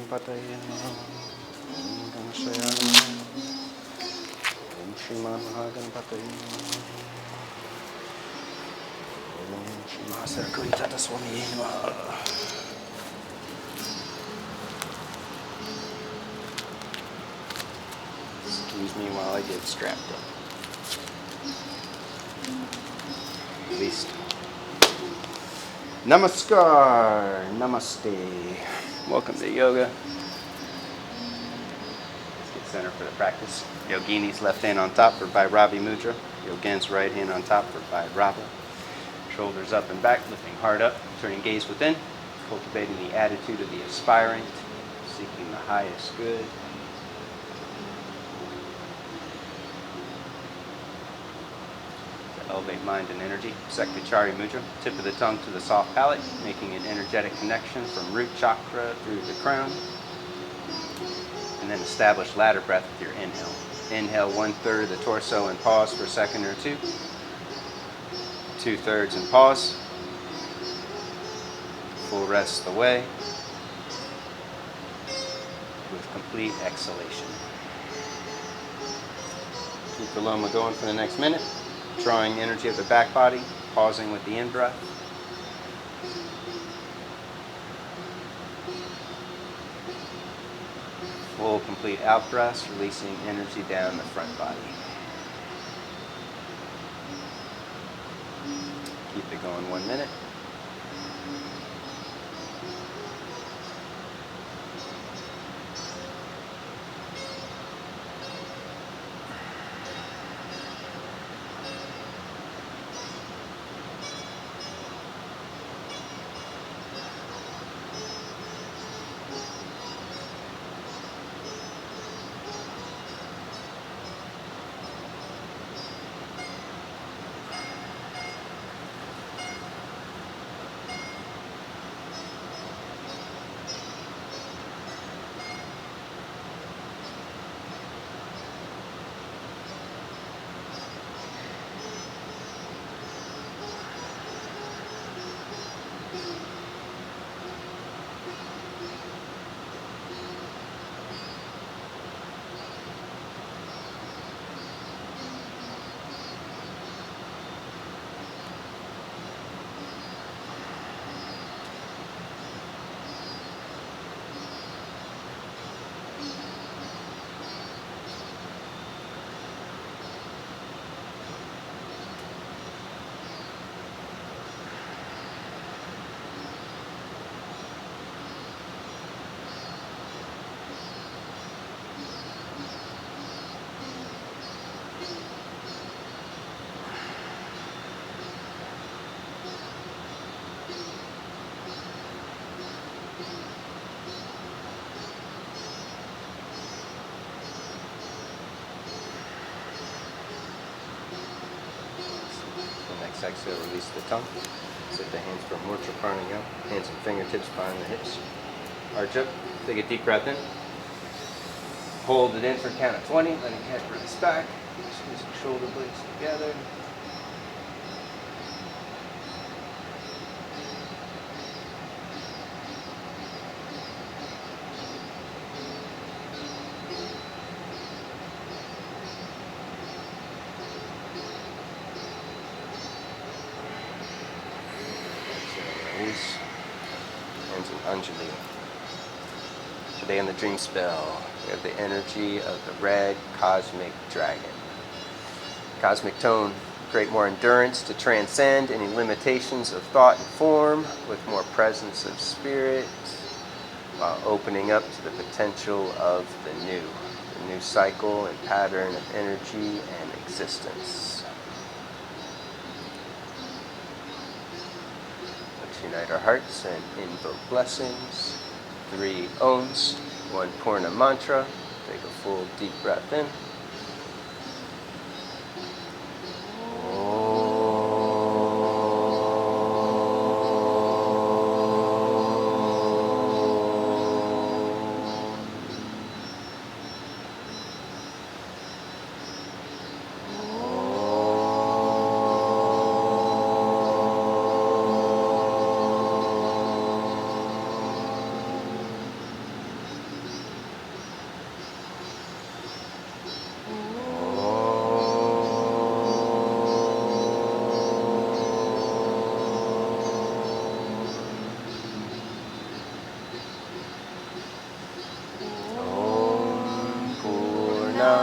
Ganpataye Namaha. Om Ganashaya Namaha. Om Shriman Mahaganpataye Namaha. Om Shri Mahasarkuri Tata Swami Namaha. Excuse me while I get strapped up. At least. Namaskar. Namaste. Welcome to yoga. Let's get centered for the practice. Yogini's left hand on top for Bhairavi Mudra. Yogin's right hand on top for Bhairava. Shoulders up and back, lifting heart up, turning gaze within, cultivating the attitude of the aspirant, seeking the highest good. Elevate mind and energy. Sektichari Mudra. Tip of the tongue to the soft palate, making an energetic connection from root chakra through the crown. And then establish ladder breath with your inhale. Inhale 1/3 of the torso and pause for a second or two. 2/3 and pause. Full rest the way. With complete exhalation. Keep the loma going for the next minute. Drawing energy of the back body, pausing with the in-breath. Full, complete out-breaths, releasing energy down the front body. Keep it going 1 minute. Exhale, release the tongue. Sit the hands for Murcha Pranayama. Hands and fingertips behind the hips. Arch up. Take a deep breath in. Hold it in for a count of 20. Letting head release back. Squeezing shoulder blades together. Anjali. Today on the dream spell, we have the energy of the red cosmic dragon. Cosmic tone, create more endurance to transcend any limitations of thought and form with more presence of spirit while opening up to the potential of the new cycle and pattern of energy and existence. Unite our hearts and invoke blessings. 3 Oms, 1 Purna mantra. Take a full deep breath in.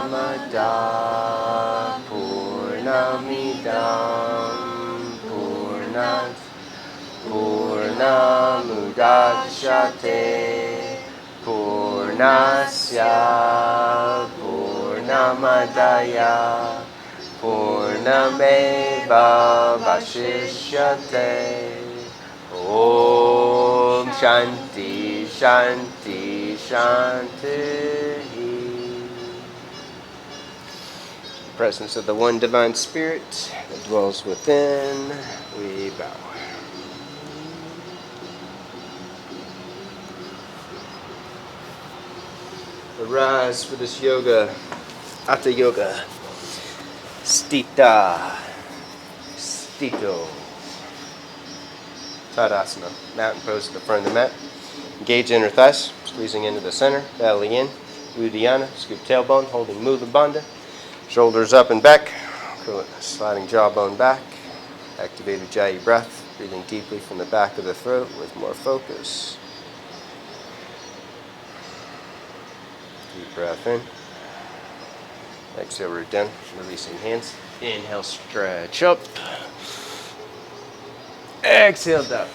Purnamada Purnamidam Purnat Purnamudachyate Purnasya Purnamadaya Purnameva Vashishyate. Om Shanti Shanti Shanti. Presence of the one divine spirit that dwells within, we bow. Arise for this yoga, Hatha Yoga, Stita, Stito, Tadasana, mountain pose at the front of the mat. Engage inner thighs, squeezing into the center, belly in, Uddiyana, scoop tailbone, holding Mula Bandha. Shoulders up and back, sliding jawbone back. Activate Ujjayi breath, breathing deeply from the back of the throat with more focus. Deep breath in. Exhale, root down, releasing hands. Inhale, stretch up. Exhale, downward.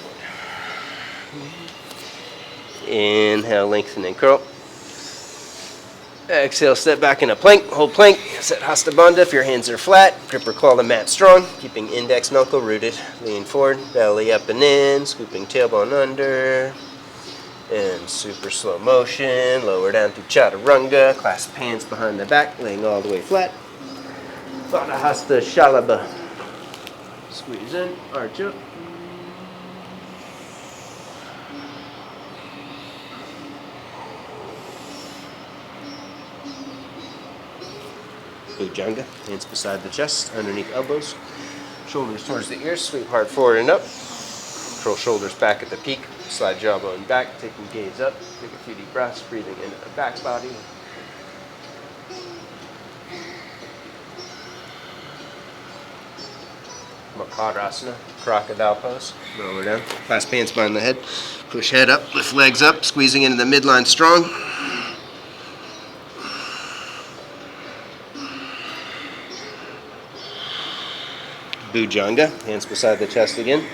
Inhale, lengthen and curl. Exhale, step back in a plank, hold plank, set Hasta Bandha if your hands are flat, grip or claw the mat strong, keeping index knuckle rooted, lean forward, belly up and in, scooping tailbone under, and super slow motion, lower down to Chaturanga, clasp hands behind the back, laying all the way flat, Hasta Shalabha, squeeze in, arch up. Bhujanga, hands beside the chest, underneath elbows, shoulders towards the ears, sweep heart forward and up. Curl shoulders back at the peak, slide jawbone back, taking gaze up, take a few deep breaths, breathing into the back body. Makarasana, crocodile pose, lower down, clasp hands behind the head, push head up, lift legs up, squeezing into the midline strong. Bhujanga, hands beside the chest again.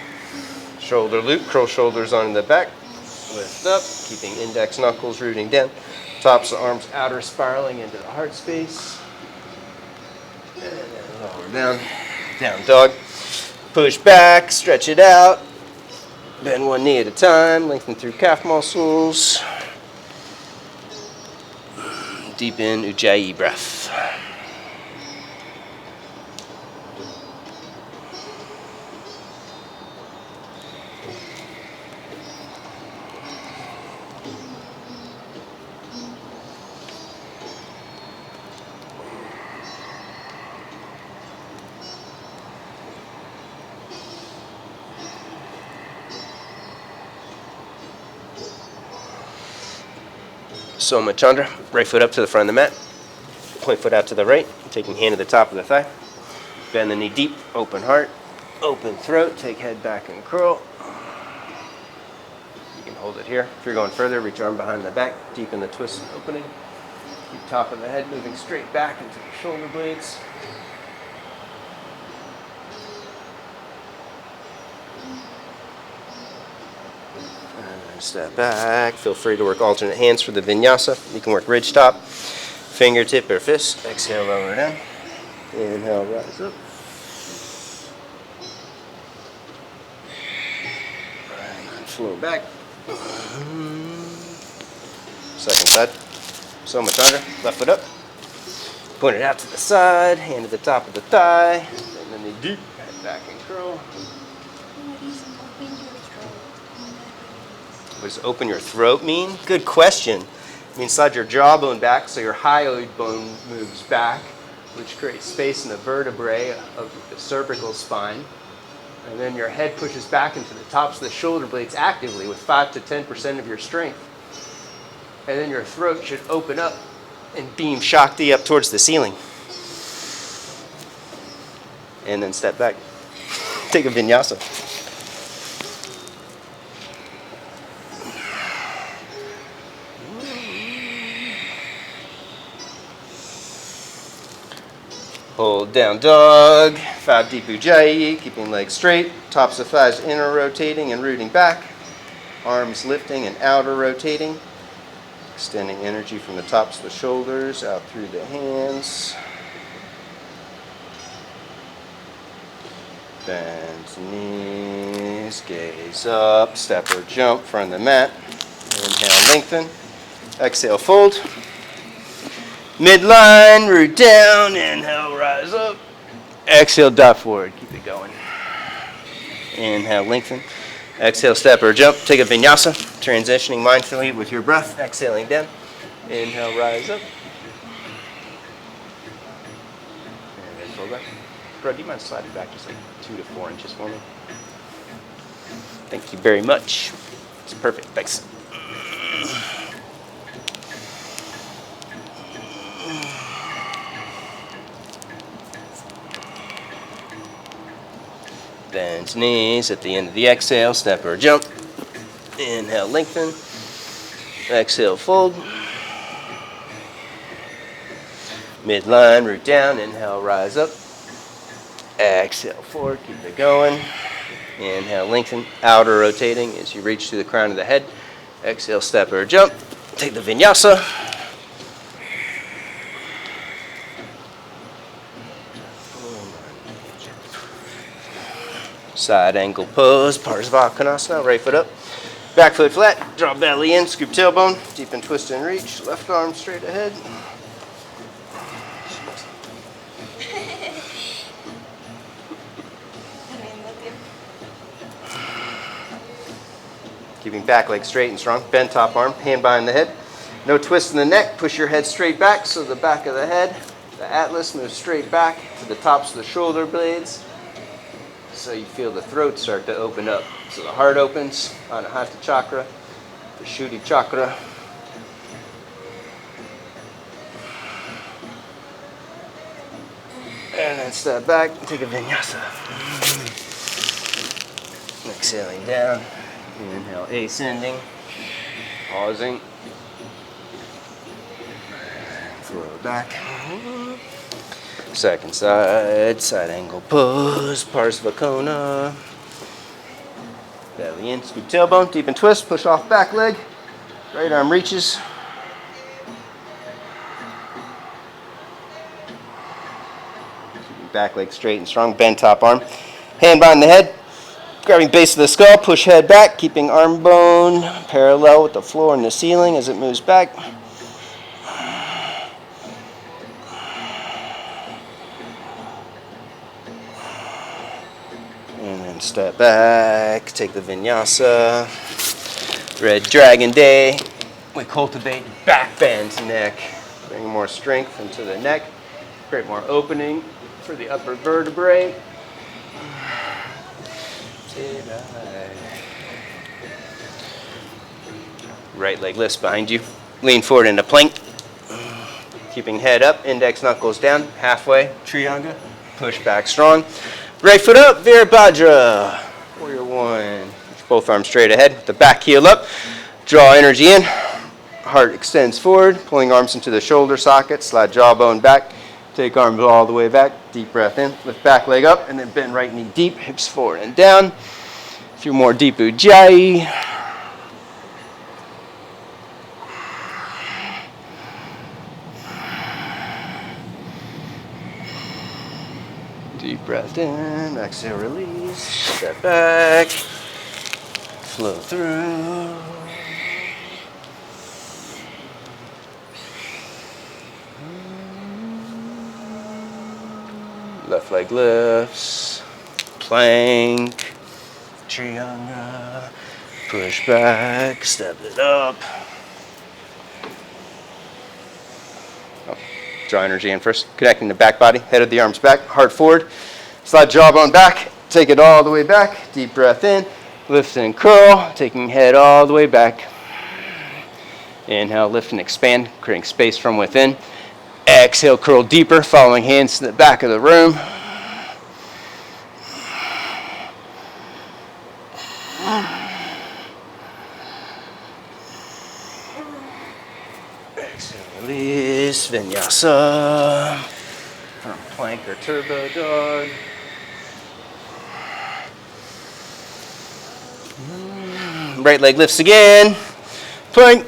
Shoulder loop, curl shoulders on the back. Lift up, keeping index knuckles rooting down. Tops of arms outer spiraling into the heart space. And then lower down. Down dog. Push back, stretch it out. Bend one knee at a time, lengthen through calf muscles. Deep in Ujjayi breath. Soma Chandra, right foot up to the front of the mat, point foot out to the right, taking hand to the top of the thigh. Bend the knee deep, open heart, open throat, take head back and curl. You can hold it here. If you're going further, reach arm behind the back, deepen the twist and opening. Keep top of the head moving straight back into the shoulder blades. Step back. Feel free to work alternate hands for the vinyasa. You can work ridge top, fingertip or fist. Exhale, lower down. Inhale, rise up. And flow back. Second side. Soma Chandra. Left foot up. Point it out to the side. Hand to the top of the thigh. Bend the knee deep. Head back and curl. What does open your throat mean? Good question. It means slide your jawbone back so your hyoid bone moves back, which creates space in the vertebrae of the cervical spine. And then your head pushes back into the tops of the shoulder blades actively with 5 to 10% of your strength. And then your throat should open up and beam Shakti up towards the ceiling. And then step back. Take a vinyasa. Hold down dog, 5 deep ujjayi, keeping legs straight, tops of thighs inner rotating and rooting back, arms lifting and outer rotating, extending energy from the tops of the shoulders out through the hands. Bend knees, gaze up, step or jump from the mat. Inhale, lengthen. Exhale, fold. Midline, root down. Inhale, rise up. Exhale, dive forward. Keep it going. Inhale, lengthen. Exhale, step or jump. Take a vinyasa, transitioning mindfully with your breath. Exhaling down. Inhale, rise up. And then fold back. Bro, do you mind sliding back just like 2 to 4 inches for me? Thank you very much. It's perfect. Thanks. Bend knees at the end of the exhale. Step or jump. Inhale, lengthen. Exhale, fold. Midline, root down. Inhale, rise up. Exhale, forward. Keep it going. Inhale, lengthen. Outer rotating as you reach to the crown of the head. Exhale, step or jump. Take the vinyasa. Side angle pose, Parsvakonasana, right foot up. Back foot flat, draw belly in, scoop tailbone, deep and twist and reach. Left arm straight ahead. Keeping back leg straight and strong. Bend top arm, hand behind the head. No twist in the neck. Push your head straight back so the back of the head, the atlas, moves straight back to the tops of the shoulder blades. So you feel the throat start to open up. So the heart opens, Anahata chakra, the Shuddhi chakra. And then step back and take a vinyasa. Exhaling down. Inhale, ascending. Pausing. Flow back. Second side, side angle pose, Parsvakona. Belly in, scoop tailbone, deep and twist, push off back leg. Right arm reaches. Keeping back leg straight and strong, bend top arm. Hand behind the head, grabbing base of the skull, push head back, keeping arm bone parallel with the floor and the ceiling as it moves back. Step back, take the vinyasa. Red Dragon Day. We cultivate back bend neck. Bring more strength into the neck. Create more opening for the upper vertebrae. Right leg lifts behind you. Lean forward into plank. Keeping head up, index knuckles down, halfway, Trianga. Push back strong. Right foot up, Virabhadra. Warrior one. Both arms straight ahead, the back heel up. Draw energy in. Heart extends forward, pulling arms into the shoulder socket. Slide jawbone back. Take arms all the way back. Deep breath in. Lift back leg up, and then bend right knee deep. Hips forward and down. A few more deep ujjayi. Deep breath in, exhale, release, step back, flow through. Left leg lifts, plank, Trianga, push back, step it up. Draw energy in first, connecting the back body, head of the arms back, heart forward. Slide jawbone back, take it all the way back. Deep breath in, lift and curl, taking head all the way back. Inhale, lift and expand, creating space from within. Exhale, curl deeper, following hands to the back of the room. Exhale, release, vinyasa. Plank or turbo dog. Right leg lifts again. Plank,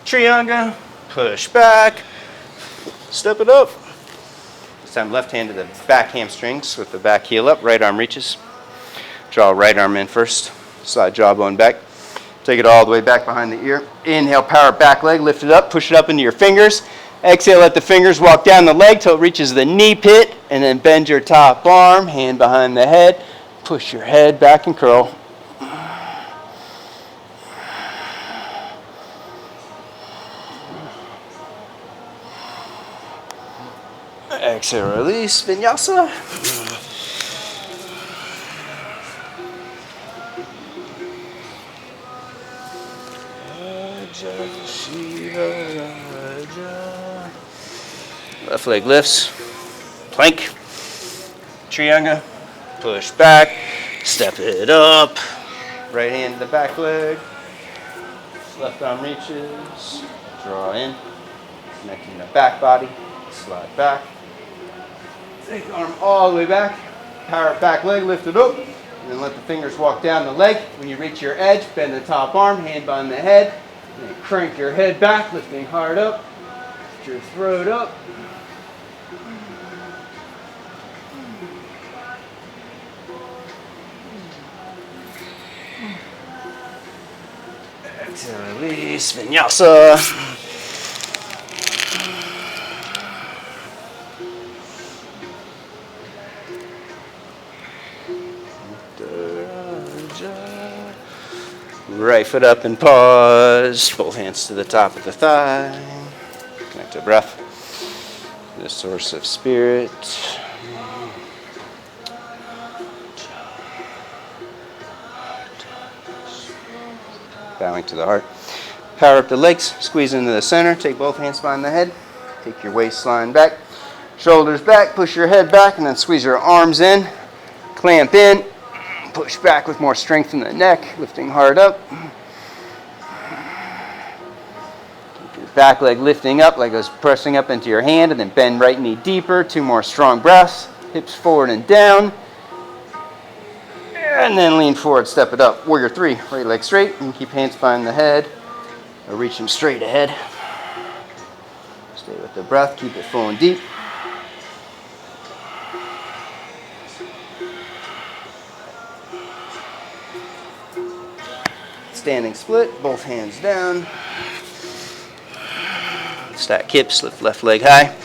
triangle, push back, step it up. This time left hand to the back hamstrings with the back heel up, right arm reaches. Draw right arm in first, slide jawbone back. Take it all the way back behind the ear. Inhale, power back leg, lift it up, push it up into your fingers. Exhale, let the fingers walk down the leg till it reaches the knee pit, and then bend your top arm, hand behind the head. Push your head back and curl. Exhale, release, Vinyasa. Left leg lifts, plank, triangle, push back, step it up. Right hand to the back leg, left arm reaches, draw in, connecting the back body, slide back. Take the arm all the way back, power back leg, lift it up, and then let the fingers walk down the leg. When you reach your edge, bend the top arm, hand behind the head, and then crank your head back, lifting hard up, lift your throat up. Exhale, release, Vinyasa. Right foot up and pause. Both hands to the top of the thigh. Connect to breath. The source of spirit. Bowing to the heart. Power up the legs. Squeeze into the center. Take both hands behind the head. Take your waistline back. Shoulders back. Push your head back and then squeeze your arms in. Clamp in. Push back with more strength in the neck, lifting hard up. Keep your back leg lifting up like it was pressing up into your hand, and then bend right knee deeper. 2 more strong breaths. Hips forward and down. And then lean forward, step it up. Warrior 3, right leg straight, and keep hands behind the head, or reach them straight ahead. Stay with the breath, keep it full and deep. Standing split, both hands down. Stack hips, lift left leg high.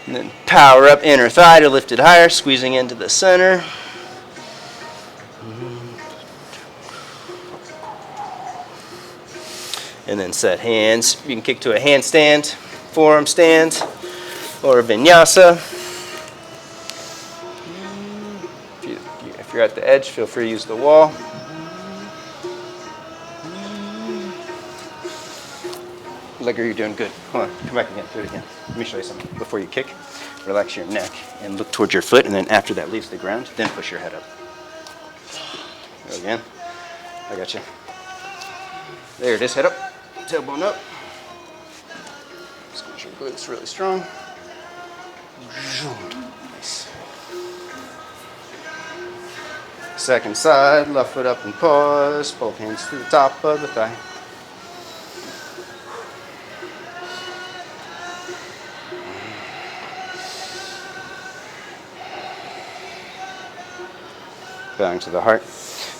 And then power up inner thigh to lift it higher, squeezing into the center. And then set hands. You can kick to a handstand, forearm stand, or a vinyasa. If you're at the edge, feel free to use the wall. Leg, you're doing good. Hold on, come back again, do it again. Let me show you something. Before you kick, relax your neck and look towards your foot, and then after that leaves the ground, then push your head up. Go again. I got you. There it is, head up, tailbone up. Squeeze your glutes really strong. Nice. Second side, left foot up and pause. Both hands to the top of the thigh. Bowing to the heart.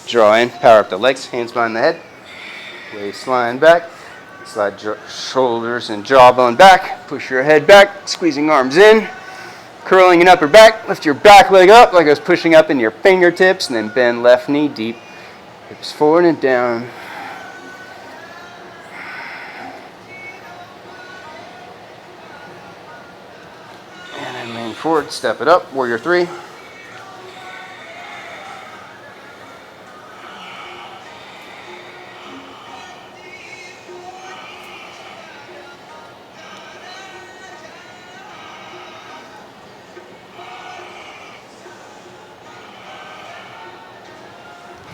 Draw in, power up the legs, hands behind the head. Waistline back. Slide shoulders and jawbone back. Push your head back, squeezing arms in. Curling an upper back. Lift your back leg up like I was pushing up in your fingertips, and then bend left knee deep. Hips forward and down. And then lean forward, step it up, warrior 3.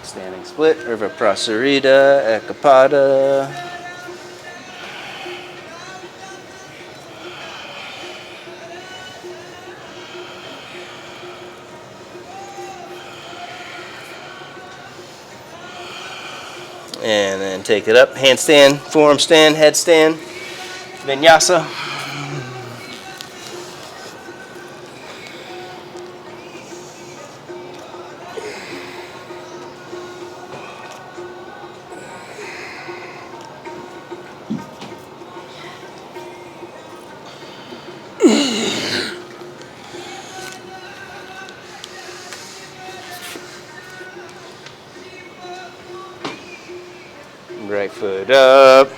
Standing split, Urva Prasarita, Ekapada. And then take it up, handstand, forearm stand, headstand, Vinyasa. Right foot up.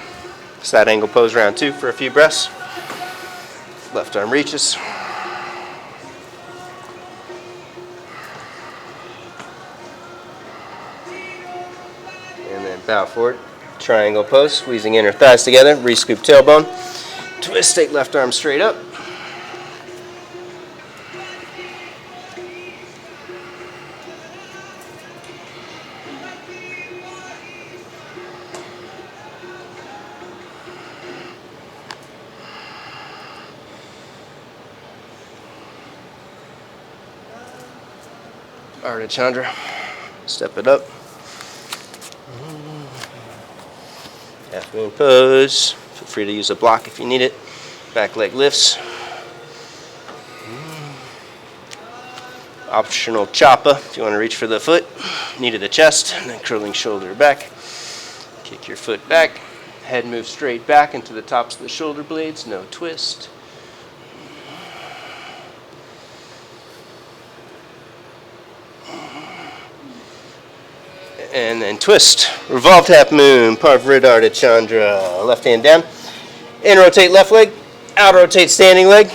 Side angle pose, round 2 for a few breaths. Left arm reaches. And then bow forward. Triangle pose, squeezing inner thighs together. Re-scoop tailbone. Twist, take left arm straight up. Ardha Chandra. Step it up. Half moon pose. Feel free to use a block if you need it. Back leg lifts. Optional choppa if you want to reach for the foot. Knee to the chest, and then curling shoulder back. Kick your foot back. Head moves straight back into the tops of the shoulder blades. No twist. And then twist. Revolved half moon, Parvrita Ardha Chandra. Left hand down. In rotate left leg. Out rotate standing leg.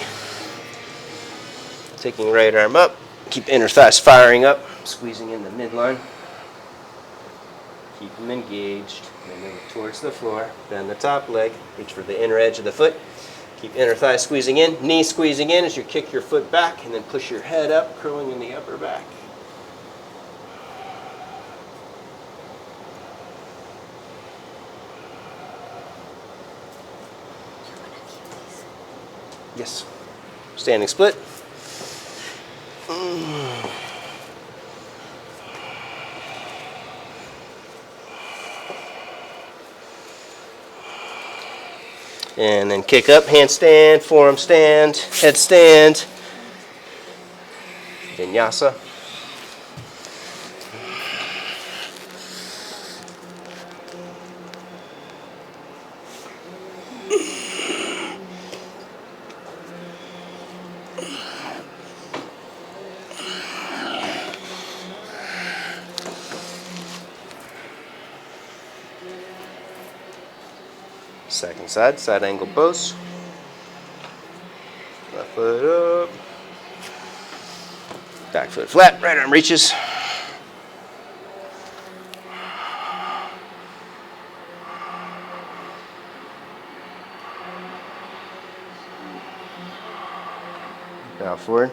Taking right arm up. Keep inner thighs firing up. Squeezing in the midline. Keep them engaged. And then move towards the floor. Bend the top leg. Reach for the inner edge of the foot. Keep inner thighs squeezing in. Knee squeezing in as you kick your foot back. And then push your head up, curling in the upper back. Yes. Standing split. And then kick up, handstand, forearm stand, headstand, Vinyasa. Second side, side angle pose. Left foot up. Back foot flat, right arm reaches. Bow forward.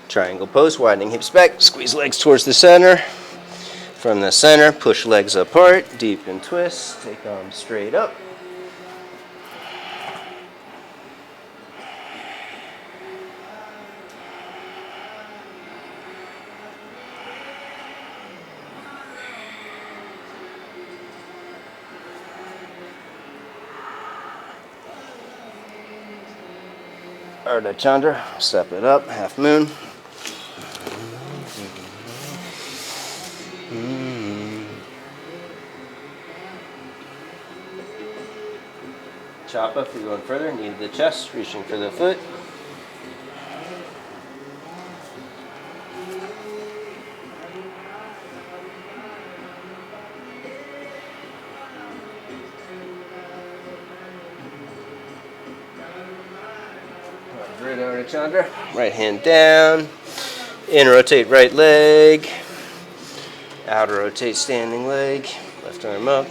Triangle pose, widening hips back. Squeeze legs towards the center. From the center, push legs apart. Deepen twist. Take arms straight up. Ardha Chandra, step it up, half moon. Choppa if you're going further, knee to the chest, reaching for the foot. Ardha Chandra, right hand down, in rotate right leg, outer rotate standing leg, left arm up.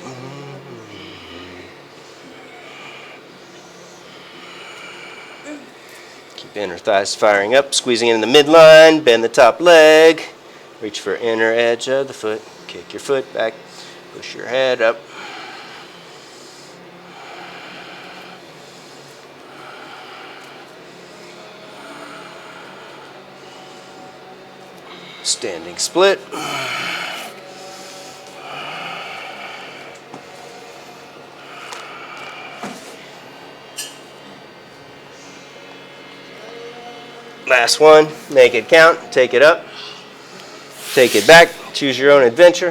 Keep inner thighs firing up, squeezing in the midline, bend the top leg, reach for inner edge of the foot, kick your foot back, push your head up. Standing split. Last one, make it count, take it up, take it back, choose your own adventure.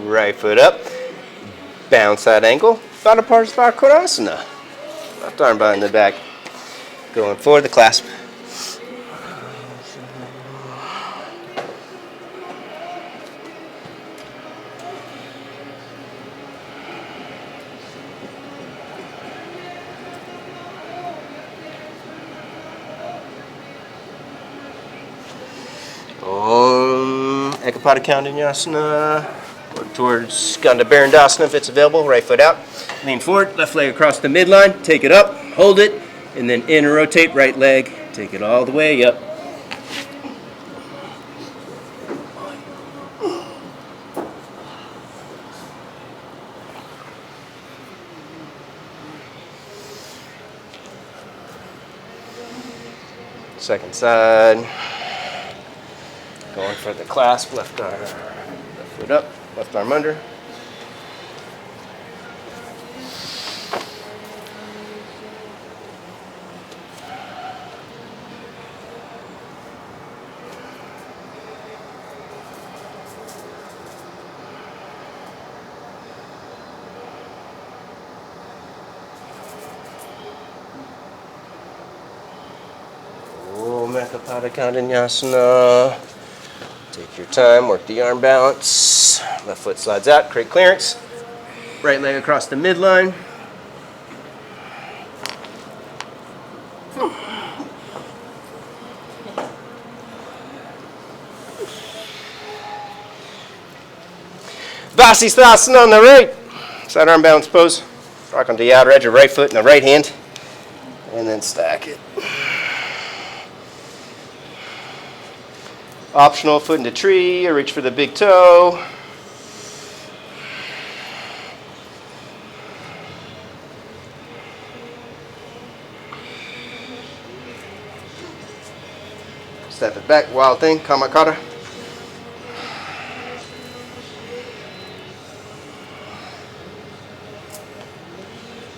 Right foot up, bounce that ankle, Baddha Konasana. Left arm behind the back, going for the clasp. Ekapada Vinyasa. Work towards Skanda Yoga if it's available. Right foot out. Lean forward. Left leg across the midline. Take it up. Hold it. And then in and rotate. Right leg. Take it all the way up. Second side. Going for the clasp, left arm, left foot up, left arm under. Ekapada Vinyasa. Take your time, work the arm balance. Left foot slides out, create clearance. Right leg across the midline. Virasana on the right. Side arm balance pose. Rock on the outer edge of right foot in the right hand. And then stack it. Optional, foot into tree, or reach for the big toe. Step it back, wild thing, kamakata.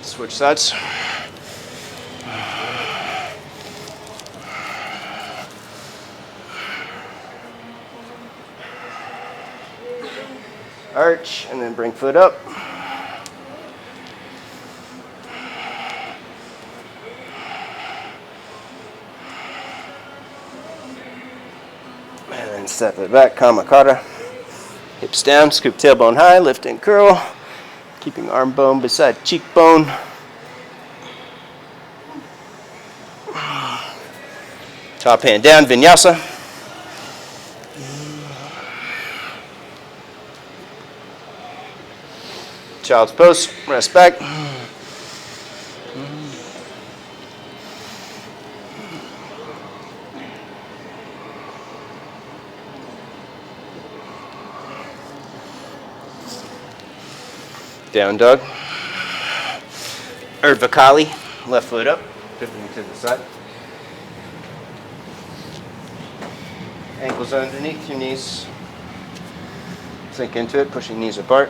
Switch sides. Arch, and then bring foot up. And then step it back, kamakata. Hips down, scoop tailbone high, lift and curl. Keeping arm bone beside cheekbone. Top hand down, Vinyasa. Child's pose, rest back. Down dog. Urdhva, left foot up, pivoting to the side. Ankles underneath your knees. Sink into it, pushing knees apart.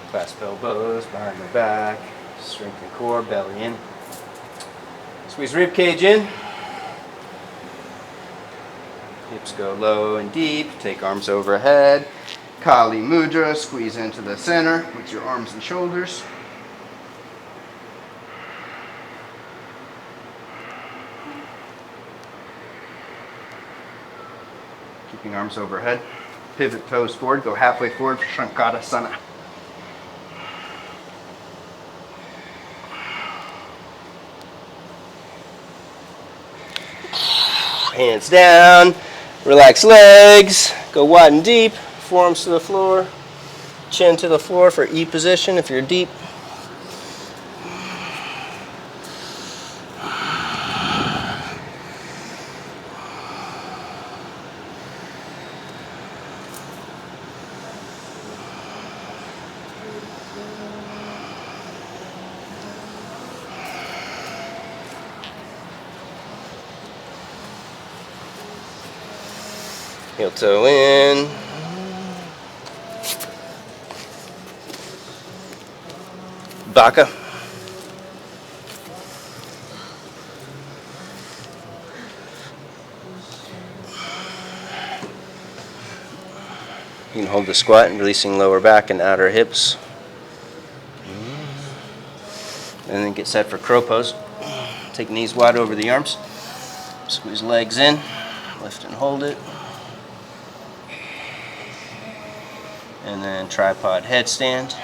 Clasp elbows behind the back. Strengthen core, belly in. Squeeze rib cage in. Hips go low and deep. Take arms overhead. Kali Mudra. Squeeze into the center with your arms and shoulders. Keeping arms overhead. Pivot toes forward. Go halfway forward for Shavasana. Hands down, relax legs, go wide and deep, forearms to the floor, chin to the floor for E position if you're deep. Heel toe in. Baka. You can hold the squat and releasing lower back and outer hips. And then get set for crow pose. Take knees wide over the arms. Squeeze legs in. Lift and hold it. And then tripod headstand.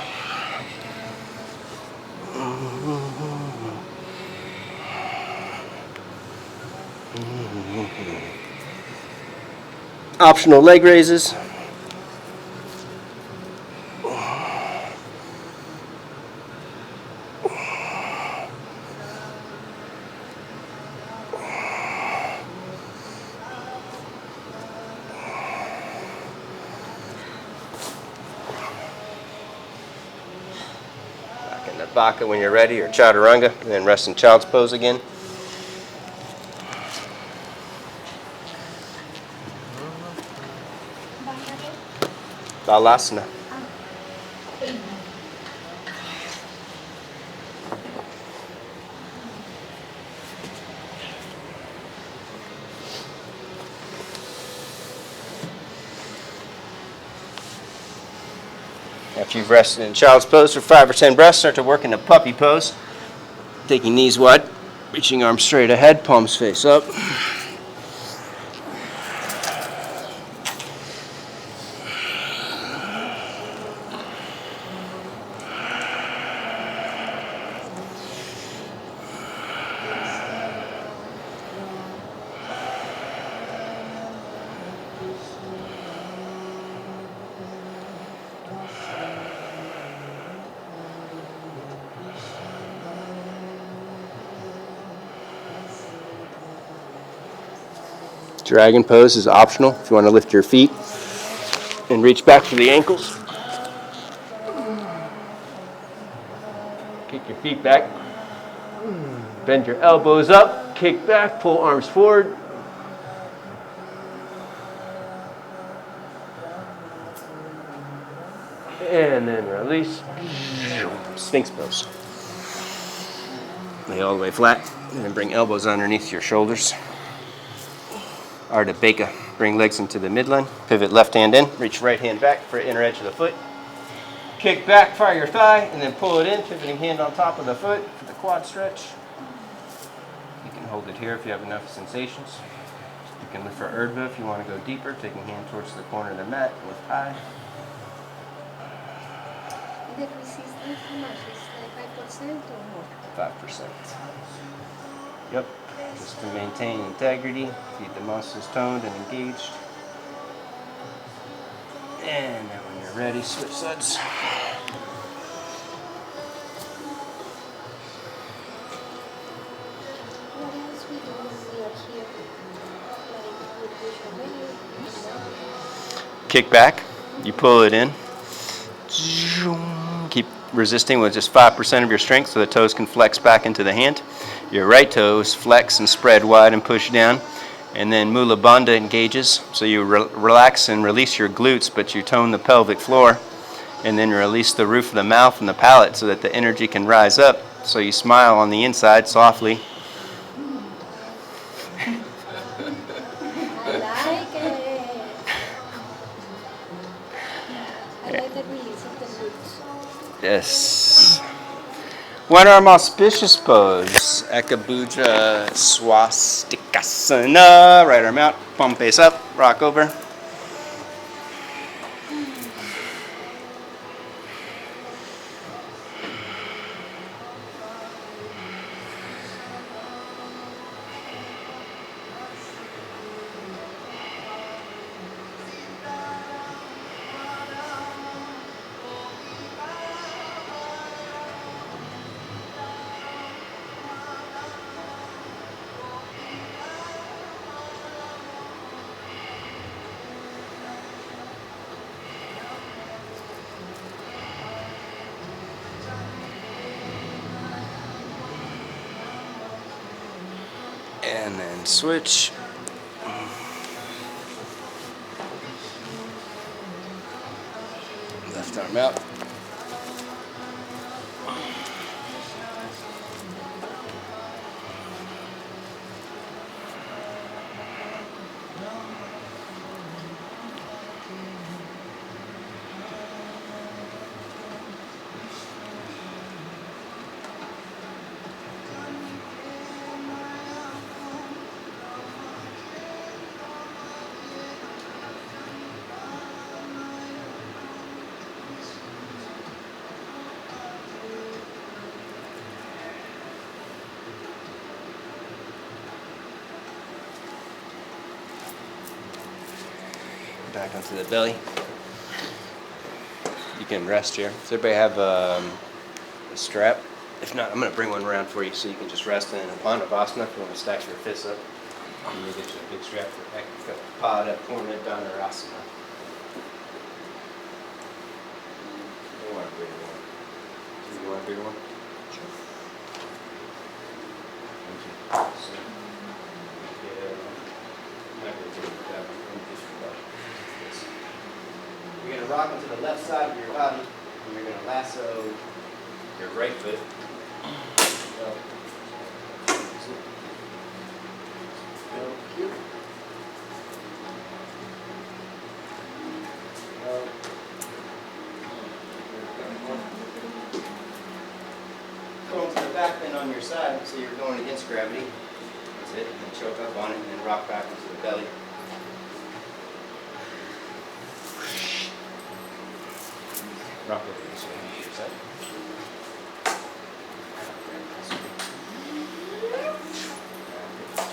Optional leg raises. Back into Baka when you're ready, or Chaturanga, and then rest in child's pose again. Balasana. After you've rested in child's pose for 5 or 10 breaths, start to work into puppy pose. Taking knees wide, reaching arms straight ahead, palms face up. Dragon pose is optional if you want to lift your feet and reach back for the ankles. Kick your feet back. Bend your elbows up, kick back, pull arms forward. And then release. Sphinx pose. Lay all the way flat, and then bring elbows underneath your shoulders. Ardha Beka. Bring legs into the midline. Pivot left hand in. Reach right hand back for inner edge of the foot. Kick back, fire your thigh, and then pull it in. Pivoting hand on top of the foot for the quad stretch. You can hold it here if you have enough sensations. You can lift for Urdhva if you want to go deeper. Taking hand towards the corner of the mat. Lift high. The resistance, how much? Is like 5% or more? 5%. Yep. Just to maintain integrity, keep the muscles toned and engaged. And then when you're ready, switch sides. What else we do when we are here? Like with visual. Kick back, you pull it in. Keep resisting with just 5% of your strength so the toes can flex back into the hand. Your right toes flex and spread wide and push down. And then Mula Bandha engages. So you relax and release your glutes, but you tone the pelvic floor. And then release the roof of the mouth and the palate so that the energy can rise up. So you smile on the inside softly. I like it. I like the release of the glutes. Yes. One arm auspicious pose. Ekabuja Swastikasana. Right arm out, palm face up, rock over. And then switch. Left arm out. Back onto the belly. You can rest here. Does everybody have a strap? If not, I'm going to bring one around for you so you can just rest in a Pandavasana if you want to stack your fists up. I'm going to get you a big strap for Pada Purna Dhanurasana. You want a bigger one? Do you want a bigger one? Sure. Thank you. So, you're going to rock onto the left side of your body, and you're going to lasso your right foot. Go into the back bend on your side, so you're going against gravity. That's it, and then choke up on it, and then rock back into the belly. Rock over this way on your side.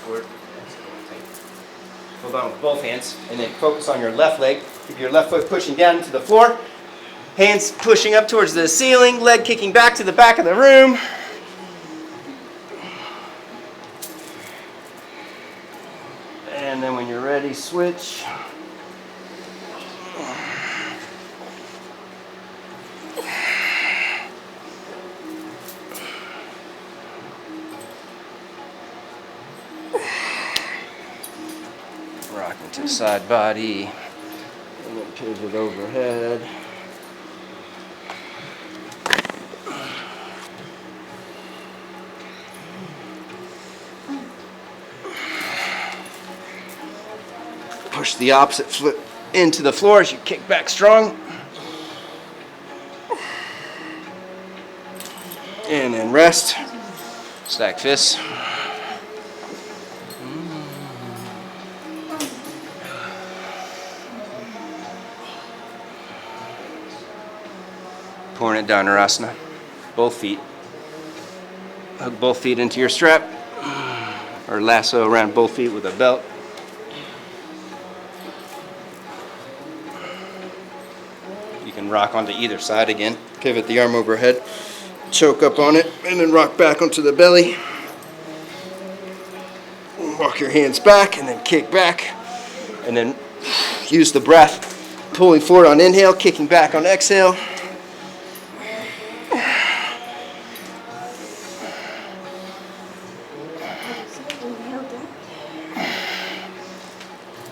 Forward. Hold on with both hands, and then focus on your left leg. Keep your left foot pushing down into the floor. Hands pushing up towards the ceiling, leg kicking back to the back of the room. And then when you're ready, switch. Rocking to the side body, and then pivot overhead. Push the opposite foot into the floor as you kick back strong. And then rest. Stack fists. Purna Dhanurasana. Both feet. Hug both feet into your strap. Or lasso around both feet with a belt. You can rock onto either side again. Pivot the arm overhead. Choke up on it. And then rock back onto the belly. Walk your hands back and then kick back. And then use the breath. Pulling forward on inhale, kicking back on exhale.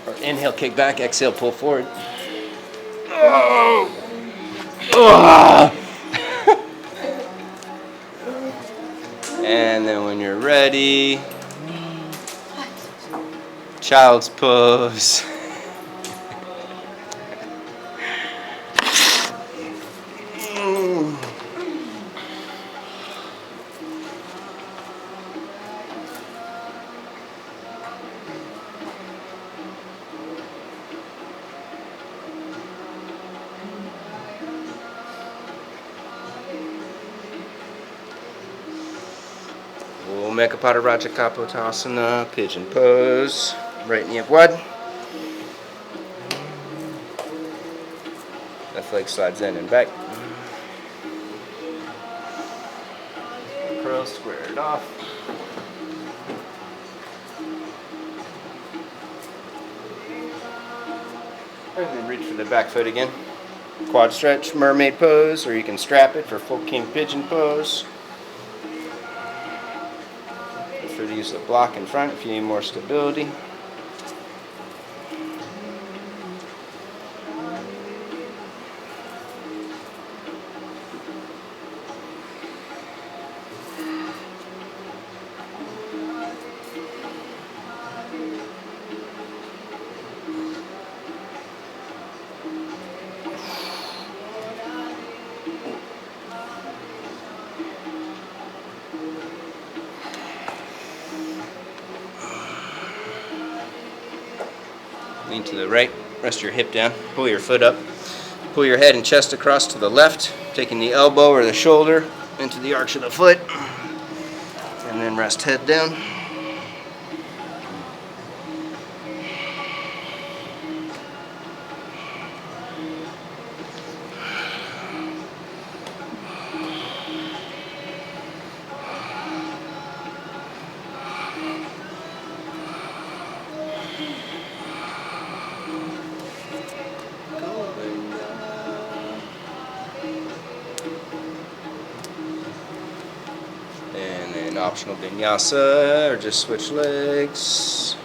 Or inhale, kick back, exhale, pull forward. Oh. Oh. And then when you're ready, child's pose. Mekapada Raja Kapotasana, pigeon pose, right knee up wide. Left leg slides in and back. Curl, square it off. And then reach for the back foot again. Quad stretch, mermaid pose, or you can strap it for full king pigeon pose. To use the block in front if you need more stability. lean to the right, rest your hip down, pull your foot up, pull your head and chest across to the left, taking the elbow or the shoulder into the arch of the foot, and then rest head down. And then optional vinyasa, or just switch legs.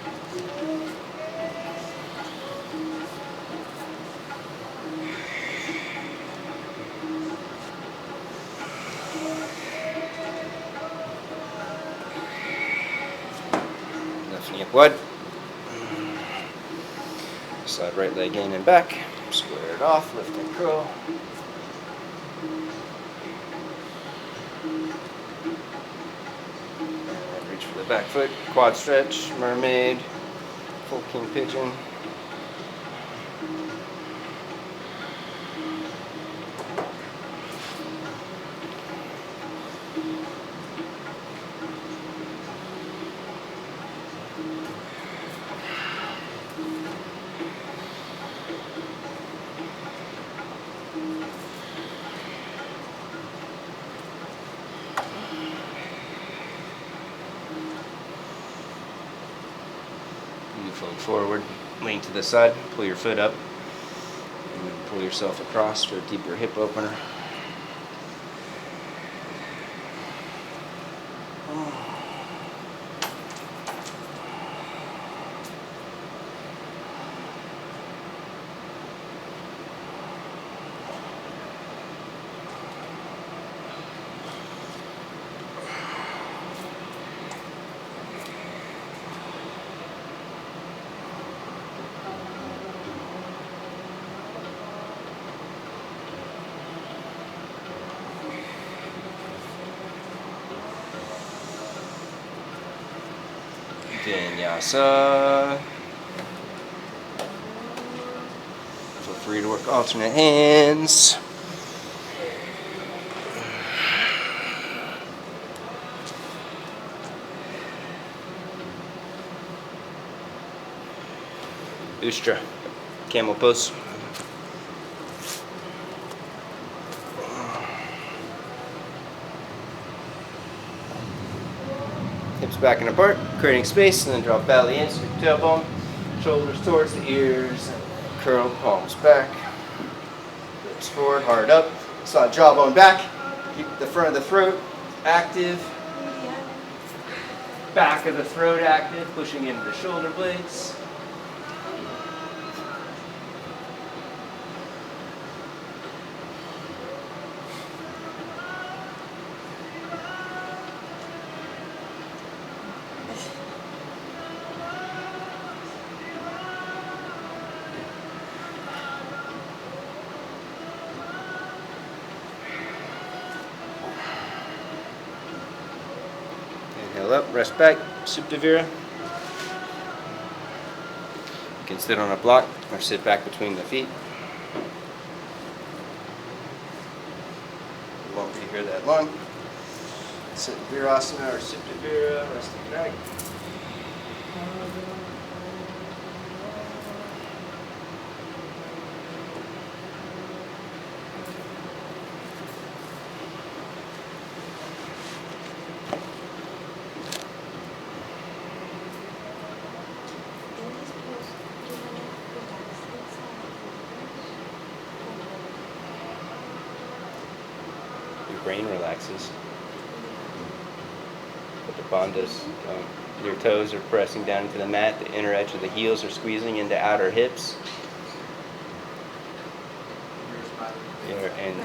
Lifting up wide. Slide right leg in and back. Square it off, lift and curl. And reach for the back foot, quad stretch, mermaid, full king pigeon. Fold forward, lean to the side, pull your foot up, and then pull yourself across for a deeper hip opener. Vinyasa. Feel free to work alternate hands. Ustra, camel pose. Hips back and apart, creating space, and then drop belly in, sweep tailbone, shoulders towards the ears, and curl palms back. Lips forward, hard up, slide jawbone back, keep the front of the throat active, back of the throat active, pushing into the shoulder blades. Inhale up, rest back, Supta Vira. You can sit on a block or sit back between the feet. You won't be here that long. Sit in virasana or Supta Vira, resting back. Your brain relaxes. But the bandhas, your toes are pressing down into the mat, the inner edge of the heels are squeezing into outer hips. And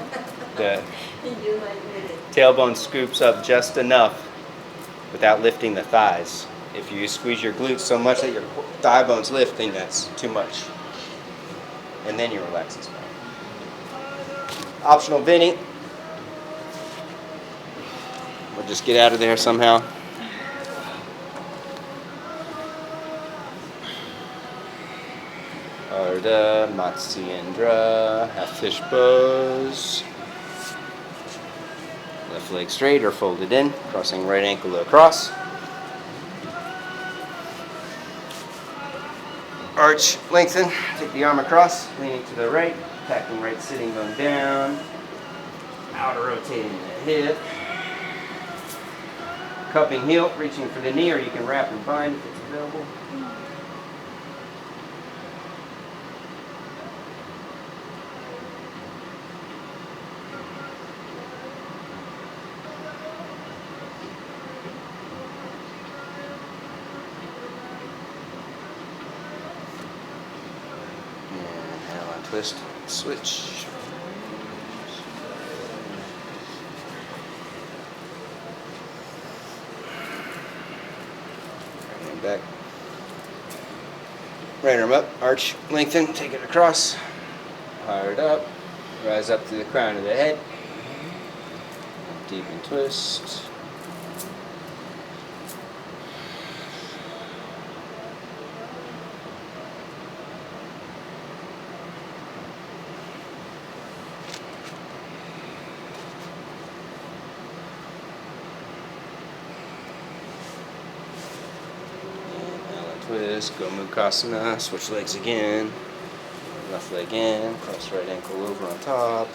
the tailbone scoops up just enough without lifting the thighs. If you squeeze your glutes so much that your thigh bone's lifting, that's too much. And then you relax the spine. Optional Vinny. We'll just get out of there somehow. Ardha Matsyendra, half fish pose. Left leg straight or folded in, crossing right ankle across. Arch, lengthen, take the arm across, leaning to the right, tacking right sitting bone down, outer rotating the hip, cupping heel, reaching for the knee, or you can wrap and bind if it's available. Inhale and twist, switch. Back. Right arm up, arch, lengthen, take it across, hard up, rise up to the crown of the head, deep and twist. Twist, go Mukasana, switch legs again, left leg in, cross right ankle over on top.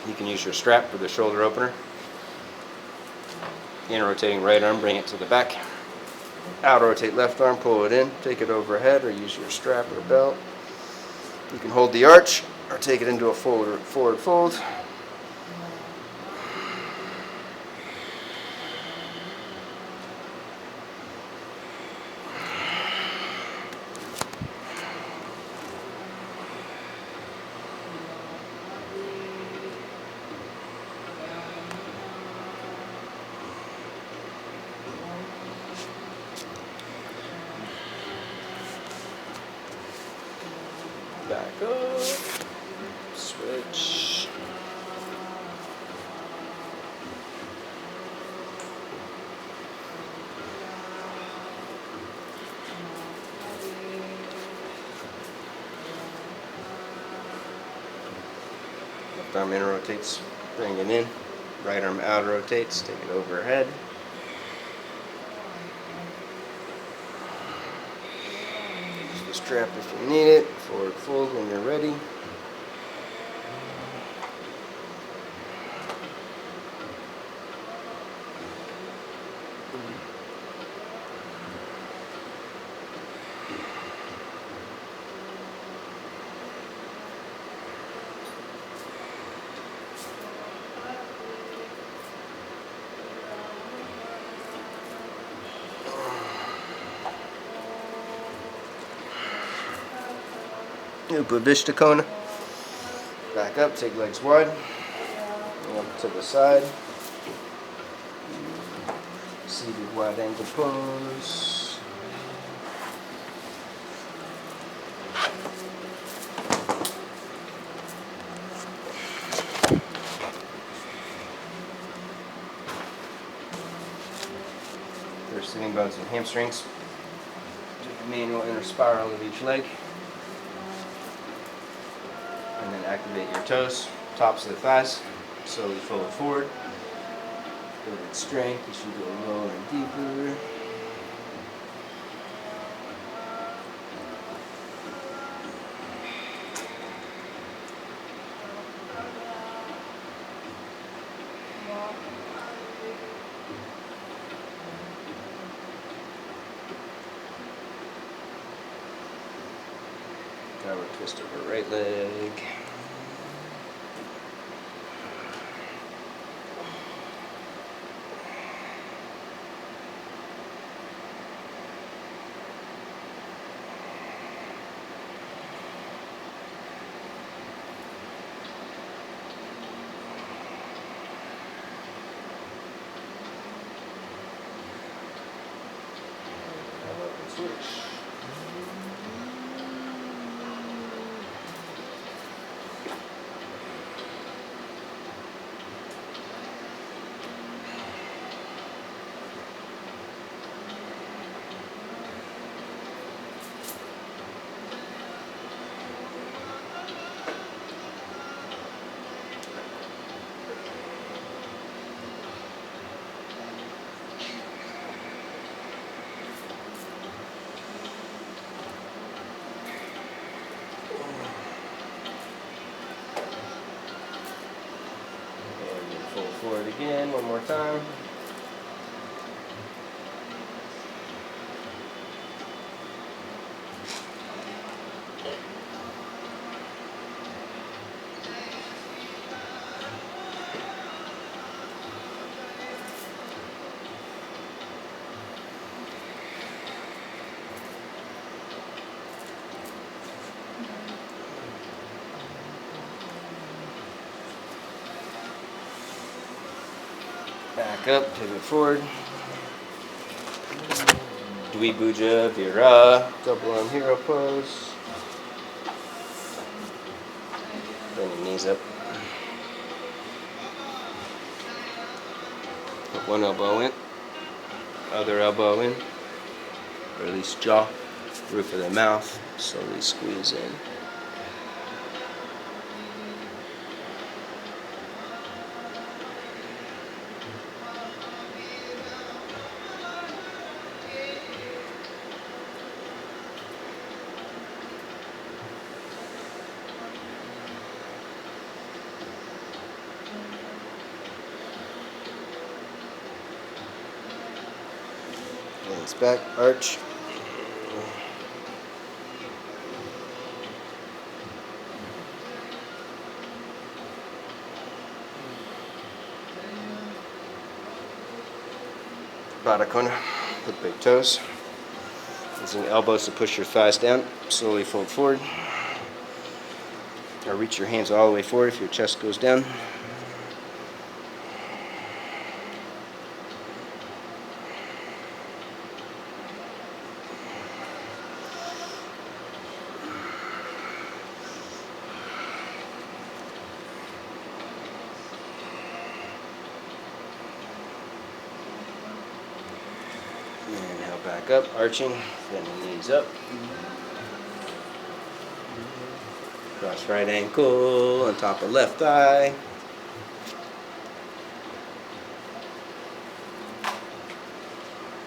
You can use your strap for the shoulder opener. In rotating right arm, bring it to the back. Out rotate left arm, pull it in, take it overhead or use your strap or belt. You can hold the arch or take it into a forward fold. Back up, switch. Left arm in rotates, bring it in. Right arm out rotates, take it overhead. Use the strap if you need it. Forward fold when you're ready. Upavishtakona. Back up, take legs wide. Up to the side. Seated wide angle pose. There's sitting bones and hamstrings. Do a manual inner spiral of each leg. And then activate your toes, tops of the thighs, slowly fold forward. Building strength as you go lower and deeper. Downward twist over right leg. Switch. again, one more time. Back up, pivot forward. Dvipuja, Vira, double arm hero pose. Bring your knees up. Put one elbow in, other elbow in. Release jaw, roof of the mouth, slowly squeeze in. Legs back, arch. Baddha Konda, put big toes. Using elbows to push your thighs down. Slowly fold forward. Or reach your hands all the way forward if your chest goes down. Inhale back up, arching, bend the knees up. Cross right ankle on top of left thigh.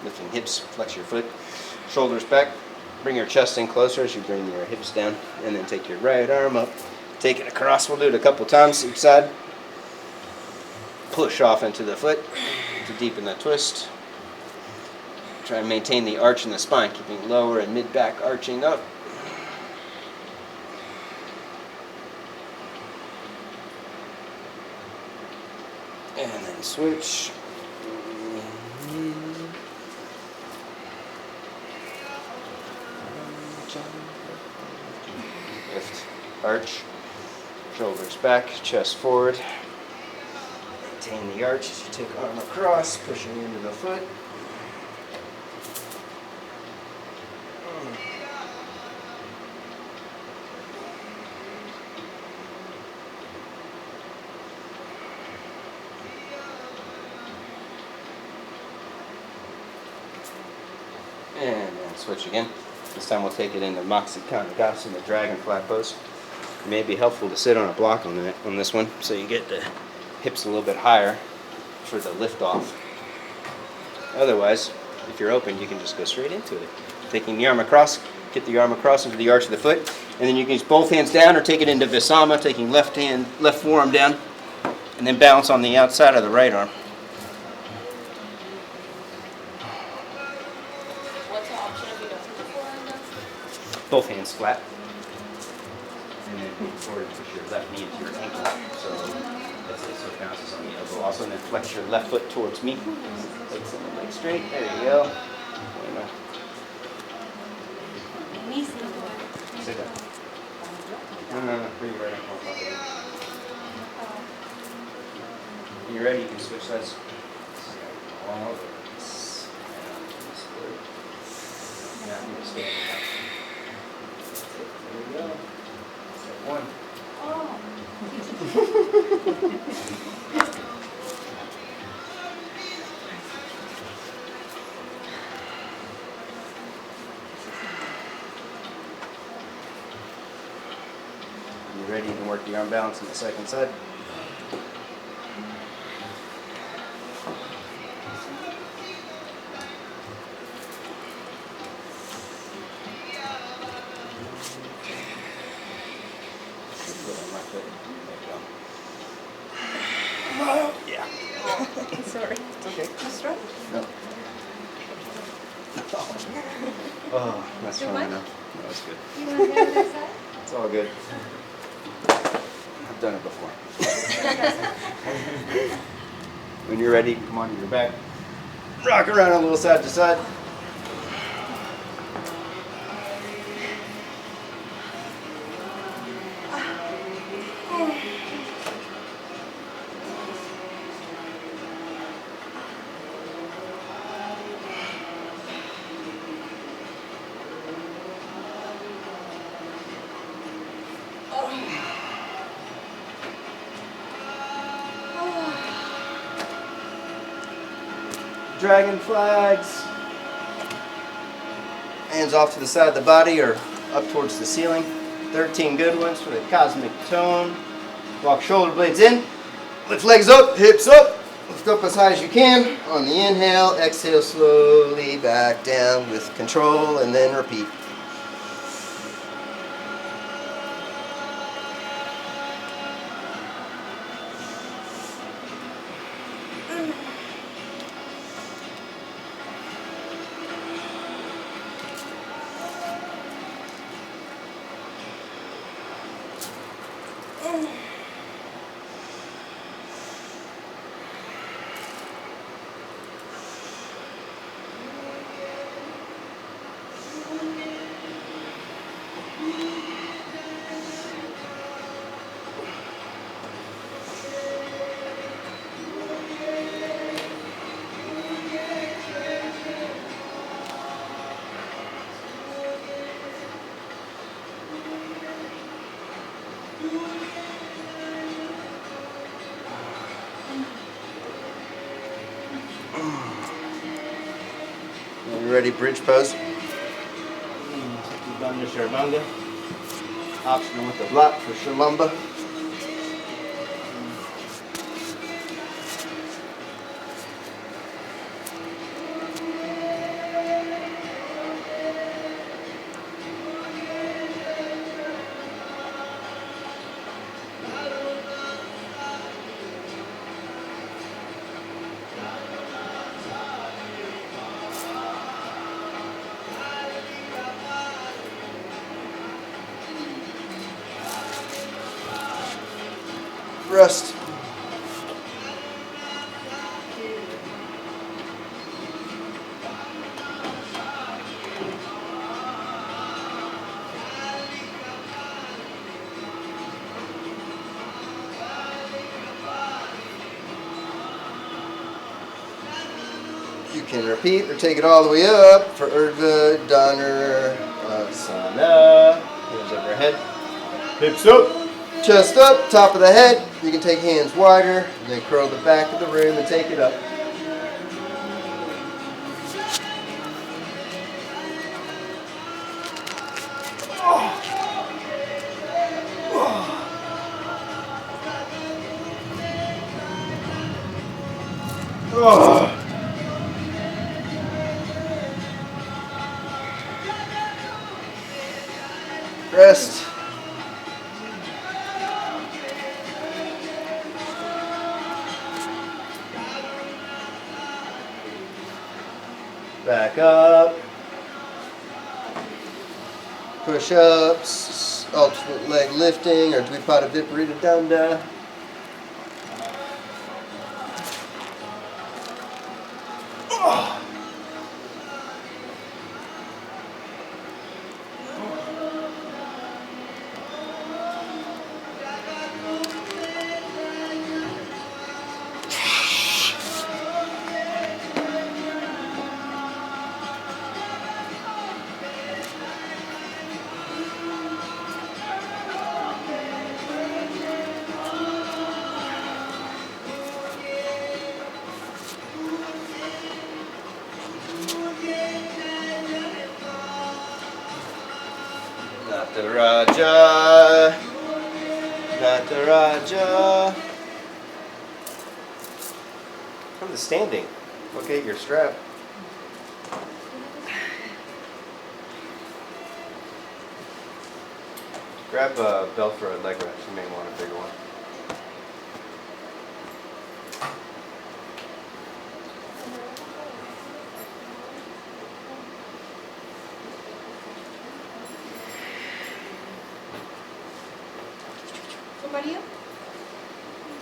Lifting hips, flex your foot, shoulders back. Bring your chest in closer as you bring your hips down, and then take your right arm up. Take it across. We'll do it a couple times each side. Push off into the foot to deepen the twist. Try and maintain the arch in the spine, keeping lower and mid-back arching up. And then switch. Lift, arch, shoulders back, chest forward. Maintain the arch as you take arm across, pushing into the foot. And then switch again. This time we'll take it into Matsukana, the dragon flat pose. It may be helpful to sit on a block on this one so you get the hips a little bit higher for the lift off. Otherwise, if you're open, you can just go straight into it. Taking the arm across, get the arm across into the arch of the foot, and then you can use both hands down or take it into Visama, taking left forearm down, and then balance on the outside of the right arm. Both hands flat. And then move forward, push your left knee into your ankle. So that's it, so it bounces on the elbow. Also, then flex your left foot towards me. Legs in the leg straight. There you go. Sit down. No. Bring your right ankle on top of it. When you're ready, you can switch sides. All over. Now I'm going to stand up. There we go. Step one. Oh. You ready? You can work the arm balance on the second side. Yeah. Sorry. It's okay. That's right. No. Oh, that's Too fine much? enough. No, that's good. You want to go to this side? It's all good. I've done it before. When you're ready, come onto your back. Rock around a little side to side. Dragon flags. Hands off to the side of the body or up towards the ceiling. 13 good ones for the cosmic tone. Walk shoulder blades in. Lift legs up, hips up. Lift up as high as you can. On the inhale, exhale slowly back down with control and then repeat. You ready, bridge pose? Bandha Sharvanga. Optional with the block for Shalamba. Rest. You can repeat or take it all the way up for Urdhva Dhanurasana. Hands over head. Hips up. Chest up, top of the head. You can take hands wider, and then curl the back of the room and take it up. Rest. Back up. Push-ups, alternate leg lifting, or Dvipada Viparita Danda. Nataraja, Nataraja. Come to standing. Locate your strap. Grab a belt for a leg wrap. You may want a bigger one. about you?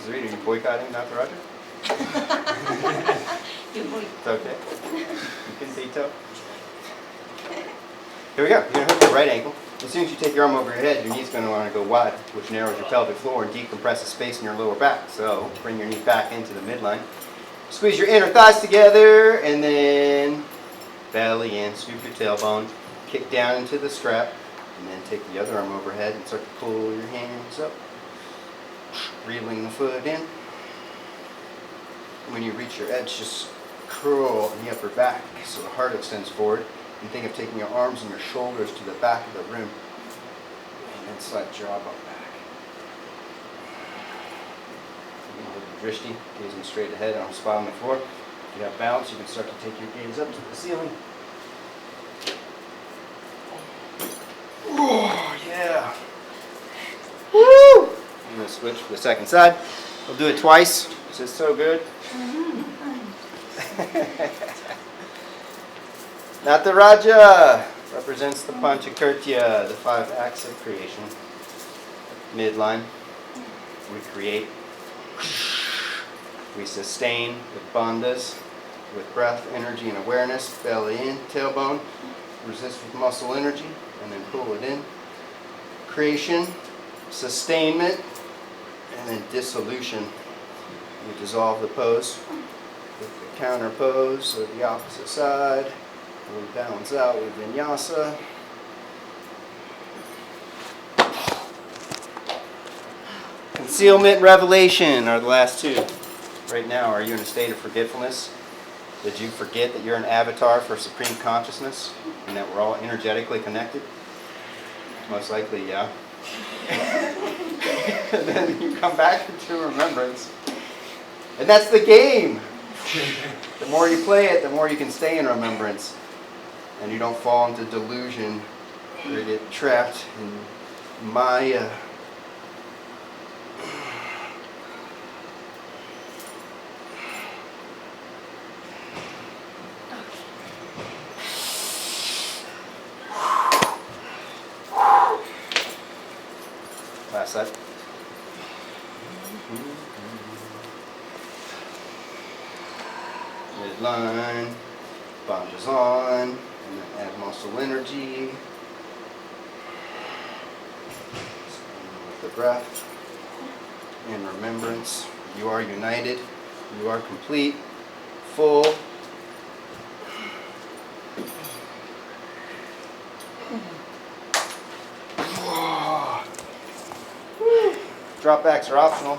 Zarita, are you boycotting Dr. Roger? It's okay. You can veto. Here we go. You're going to hook your right ankle. As soon as you take your arm over your head, your knee's going to want to go wide, which narrows your pelvic floor and decompresses space in your lower back. So bring your knee back into the midline. Squeeze your inner thighs together, and then belly in. Scoop your tailbone. Kick down into the strap, and then take the other arm overhead and start to pull your hands up. Reeling the foot in. When you reach your edge, just curl in the upper back so the heart extends forward. And think of taking your arms and your shoulders to the back of the rim. And then slide jaw up back. You can hold your drishti, gazing straight ahead, arms spot on the floor. If you have balance, you can start to take your gaze up to the ceiling. Oh, yeah. Woo! I'm going to switch to the second side. We'll do it twice. This is so good. Nataraja represents the Panchakirtya, the 5 acts of creation. Midline, we create. We sustain with bandhas, with breath, energy, and awareness. Belly in, tailbone. Resist with muscle energy, and then pull it in. Creation, sustainment, and then dissolution. We dissolve the pose with the counter pose or the opposite side. We balance out with Vinyasa. Concealment and revelation are the last 2. Right now, are you in a state of forgetfulness? Did you forget that you're an avatar for supreme consciousness and that we're all energetically connected? Most likely, yeah. And then you come back into remembrance. And that's the game. The more you play it, the more you can stay in remembrance. And you don't fall into delusion or get trapped in Maya. Last side. Midline, bandhas on, and then add muscle energy. With the breath and remembrance, you are united, you are complete, full. Drop backs are optional.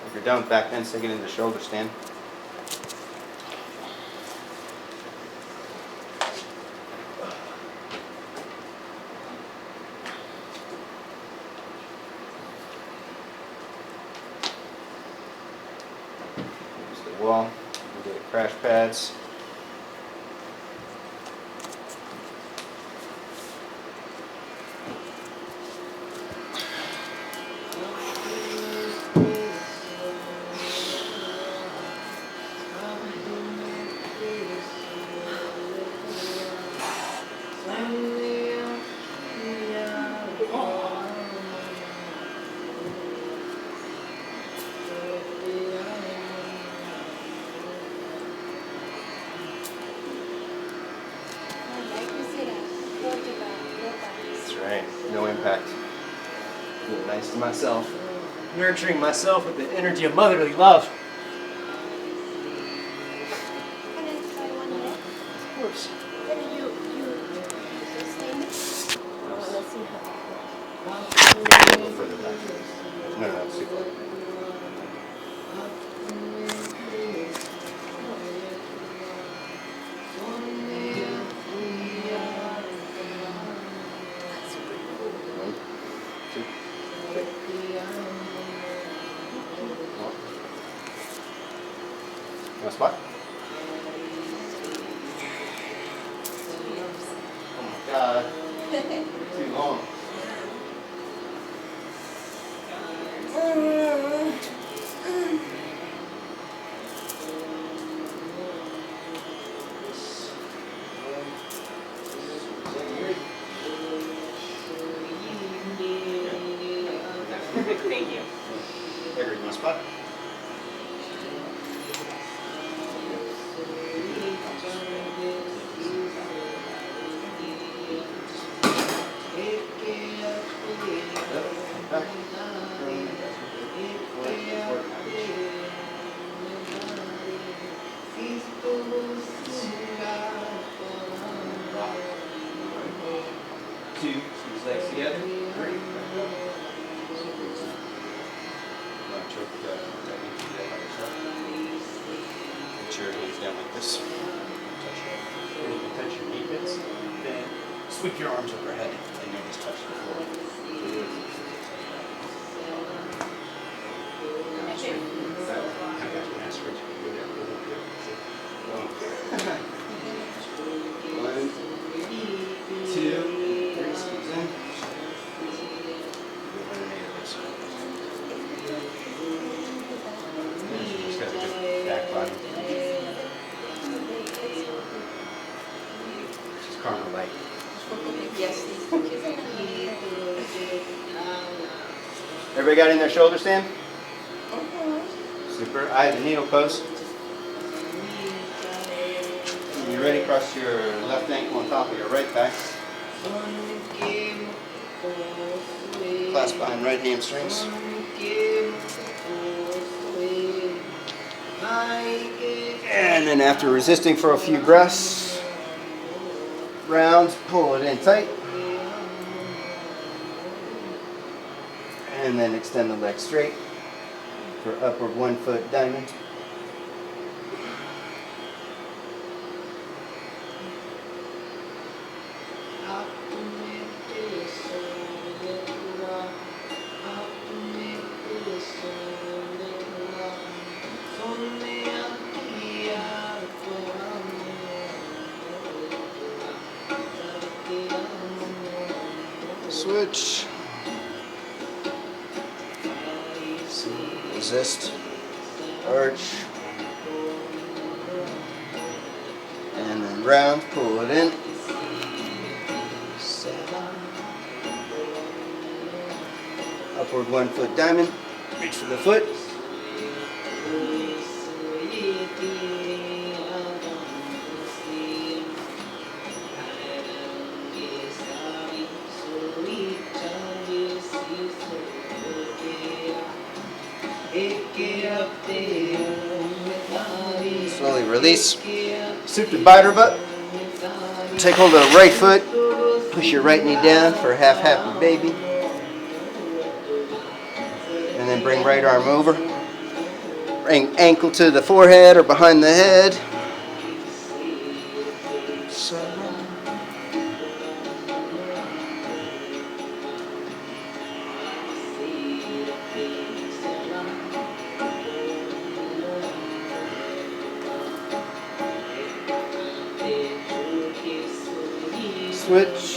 If you're done with back bends, take it into shoulder stand. Use the wall. We'll get crash pads. No impact. Being nice to myself. Nurturing myself with the energy of motherly love. Can I try one more? Of course. Can you sustain it? Let's see how. A little further back. No, it's too far. Want a spot? Oh my God. Too long. Thank you. Edgar, you want a spot? Back. Two, squeeze legs together. Three. Put your knees down like this. And you can touch your knee pits. Then sweep your arms overhead and you'll just touch the floor. One, two, three, squeeze in. Just got a good back body. Just caramel light. Yes. Everybody got in their shoulder stand? Super. I have the needle pose. When you're ready, cross your left ankle on top of your right thigh. Clasp behind right hamstrings. And then after resisting for a few breaths, round, pull it in tight. And then extend the legs straight for upward 1 foot diamond. Switch. Resist. Arch. And then round, pull it in. Upward 1 foot diamond. Reach for the foot. Slowly release. Supta Baddha butt. Take hold of the right foot. Push your right knee down for a half happy baby. And then bring right arm over. Bring ankle to the forehead or behind the head. Switch.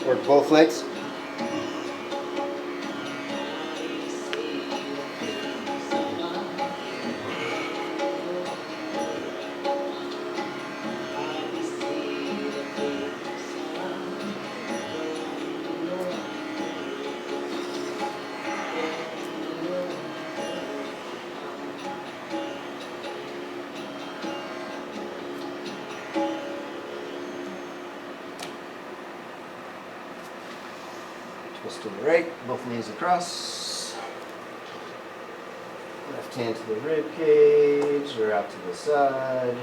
Work both legs. Twist to the right, both knees across. Left hand to the rib cage or out to the side.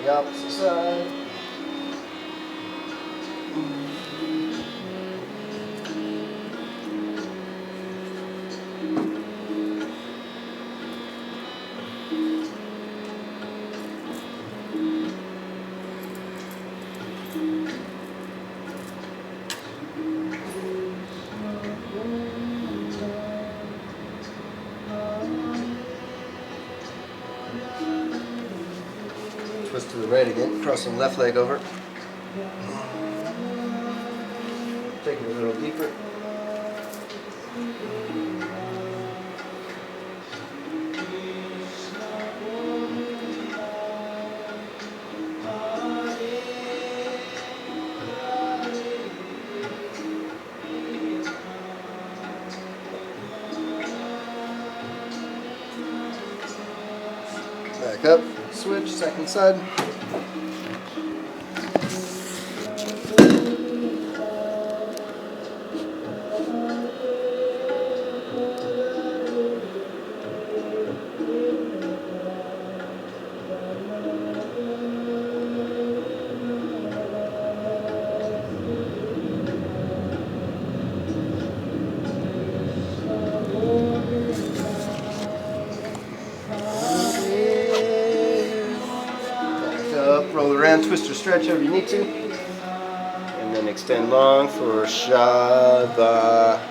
the opposite side. Twist to the right again, crossing left leg over. Take it a little deeper. Back up, switch, second side. Back up, roll around, twist or stretch however you need to. And then extend long for Shavasana.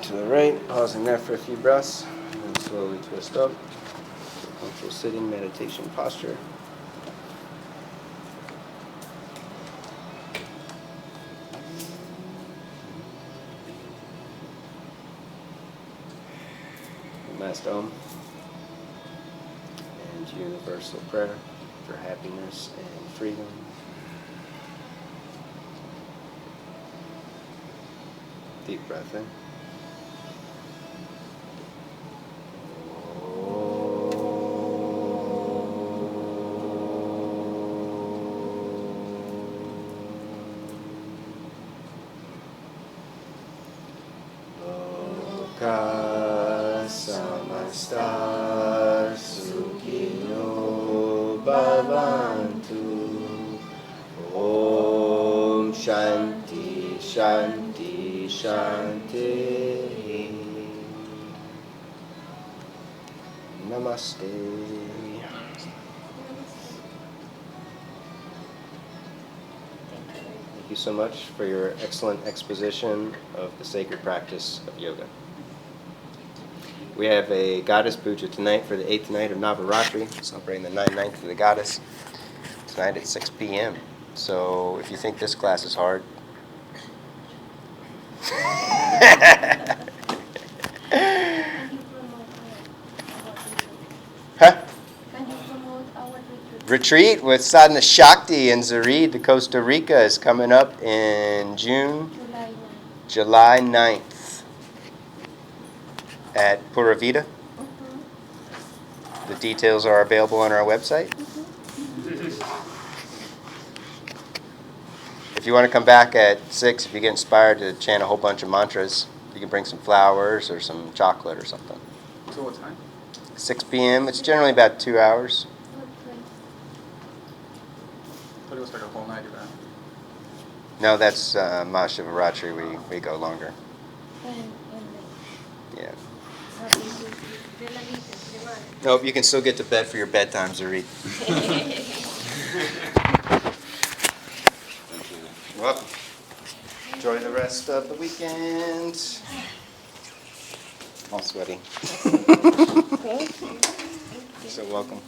to the right, pausing there for a few breaths, and then slowly twist up. Comfortable sitting meditation posture. Last Om. And universal prayer for happiness and freedom. Deep breath in. Samasta Sukhino Bhavantu. Om Shanti Shanti Shanti. Namaste. Thank you so much for your excellent exposition of the sacred practice of yoga. We have a goddess puja tonight for the 8th night of Navaratri, celebrating the 9/9 of the goddess, tonight at 6 p.m. So if you think this class is hard, huh? Can you promote our Retreat with Sadhana Shakti in Zarid, Costa Rica is coming up in June, July 9th. At Pura Vida. The details are available on our website. If you want to come back at 6, if you get inspired to chant a whole bunch of mantras, you can bring some flowers or some chocolate or something. So what time? 6 p.m. It's generally about 2 hours. But it was like a whole night event. No, that's Mahashivaratri. We go longer. Yeah. Nope, you can still get to bed for your bedtime, Zarit. You're welcome. Enjoy the rest of the weekend. All sweaty. You're so welcome.